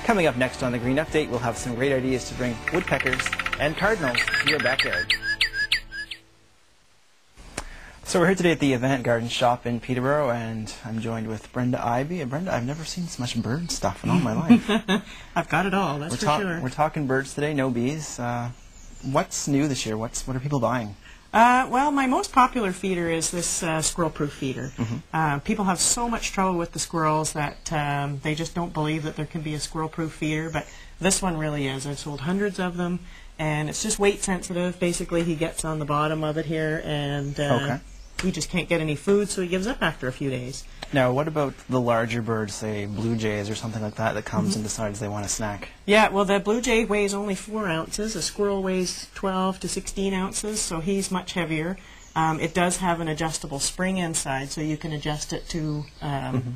Coming up next on the Green Update, we'll have some great ideas to bring woodpeckers and cardinals to your backyard. So we're here today at the Avant-Garden Shop in Peterborough, and I'm joined with Brenda Ivy. And Brenda, I've never seen so much bird stuff in all my life. I've got it all, that's for sure. We're talking birds today, no bees. What's new this year? What are people buying? Well, my most popular feeder is this squirrel-proof feeder. Mm-hmm. People have so much trouble with the squirrels that they just don't believe that there can be a squirrel-proof feeder, but this one really is. I've sold hundreds of them, and it's just weight sensitive. Basically, he gets on the bottom of it here, and he just can't get any food, so he gives up after a few days. Now, what about the larger birds, say blue jays or something like that, that comes and decides they want a snack? Yeah, well, the blue jay weighs only 4 ounces. A squirrel weighs 12 to 16 ounces, so he's much heavier. It does have an adjustable spring inside, so you can adjust it to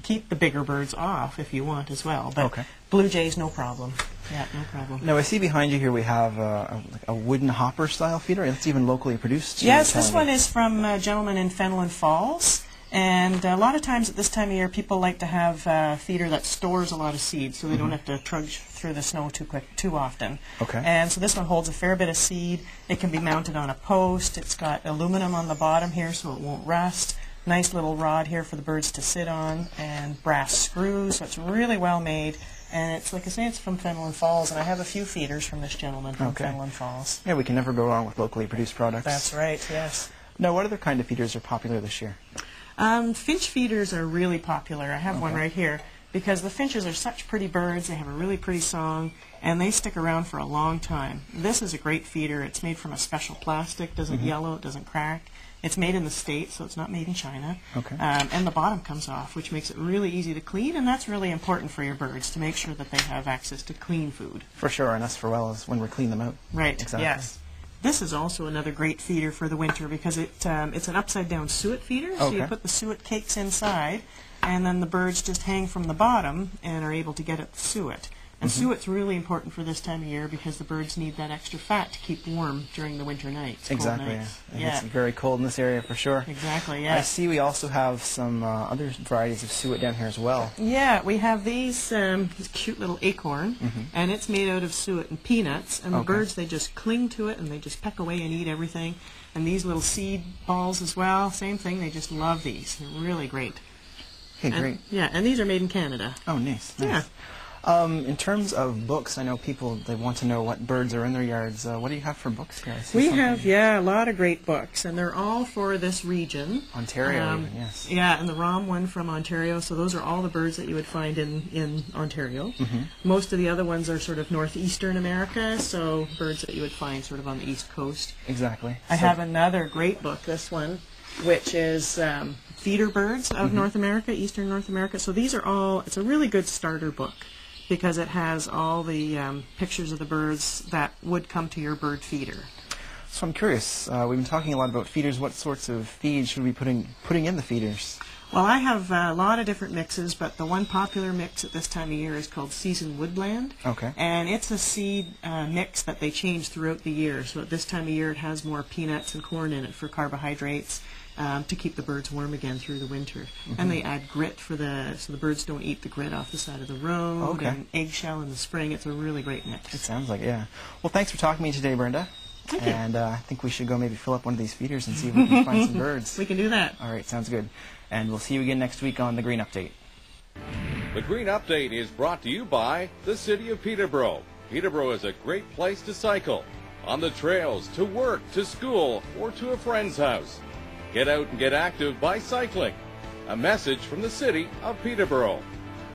keep the bigger birds off if you want as well. But blue jays, no problem. Yeah, no problem. Now, I see behind you here we have a wooden hopper style feeder. It's even locally produced. Yes, this one is from a gentleman in Fenelon Falls. And a lot of times at this time of year, people like to have a feeder that stores a lot of seeds, so they don't have to trudge through the snow too often. Okay. And so this one holds a fair bit of seed. It can be mounted on a post. It's got aluminum on the bottom here so it won't rust. Nice little rod here for the birds to sit on, and brass screws, so it's really well made. And it's, like I say, it's from Fenelon Falls, and I have a few feeders from this gentleman from Fenelon Falls. Yeah, we can never go wrong with locally produced products. That's right, yes. Now, what other kind of feeders are popular this year? Finch feeders are really popular. I have one right here because the finches are such pretty birds. They have a really pretty song, and they stick around for a long time. This is a great feeder. It's made from a special plastic. Doesn't yellow. It doesn't crack. It's made in the States, so it's not made in China. And the bottom comes off, which makes it really easy to clean, and that's really important for your birds, to make sure that they have access to clean food. For sure, and us for well as when we clean them out. Right, exactly. Yes. This is also another great feeder for the winter because it's an upside-down suet feeder. So you put the suet cakes inside, and then the birds just hang from the bottom and are able to get at the suet. And suet's really important for this time of year because the birds need that extra fat to keep warm during the winter nights. Exactly. Cold nights. Yeah. It's very cold in this area for sure. Exactly. Yeah. I see we also have some other varieties of suet down here as well. Yeah, we have these cute little acorn, and it's made out of suet and peanuts. And the birds, they just cling to it and they just peck away and eat everything. And these little seed balls as well, same thing. They just love these. They're really great. Okay, great. Yeah, and these are made in Canada. Oh, nice. Yeah. In terms of books, I know people, they want to know what birds are in their yards. What do you have for books here? We have, a lot of great books, and they're all for this region. Ontario, even, yes. Yeah, and the ROM one from Ontario, so those are all the birds that you would find in Ontario. Most of the other ones are sort of northeastern America, so birds that you would find sort of on the east coast. Exactly. I have another great book, this one, which is feeder birds of North America, eastern North America. So these are all, it's a really good starter book, because it has all the pictures of the birds that would come to your bird feeder. So I'm curious, we've been talking a lot about feeders. What sorts of feed should we be putting in the feeders? Well, I have a lot of different mixes, but the one popular mix at this time of year is called Seasoned Woodland. And it's a seed mix that they change throughout the year. So at this time of year it has more peanuts and corn in it for carbohydrates. To keep the birds warm again through the winter. And they add grit so the birds don't eat the grit off the side of the road, and eggshell in the spring. It's a really great mix. It sounds like it, yeah. Well, thanks for talking to me today, Brenda. Thank you. And I think we should go maybe fill up one of these feeders and see if we can find some birds. We can do that. All right, sounds good. And we'll see you again next week on The Green Update. The Green Update is brought to you by the City of Peterborough. Peterborough is a great place to cycle, on the trails, to work, to school, or to a friend's house. Get out and get active by cycling. A message from the City of Peterborough.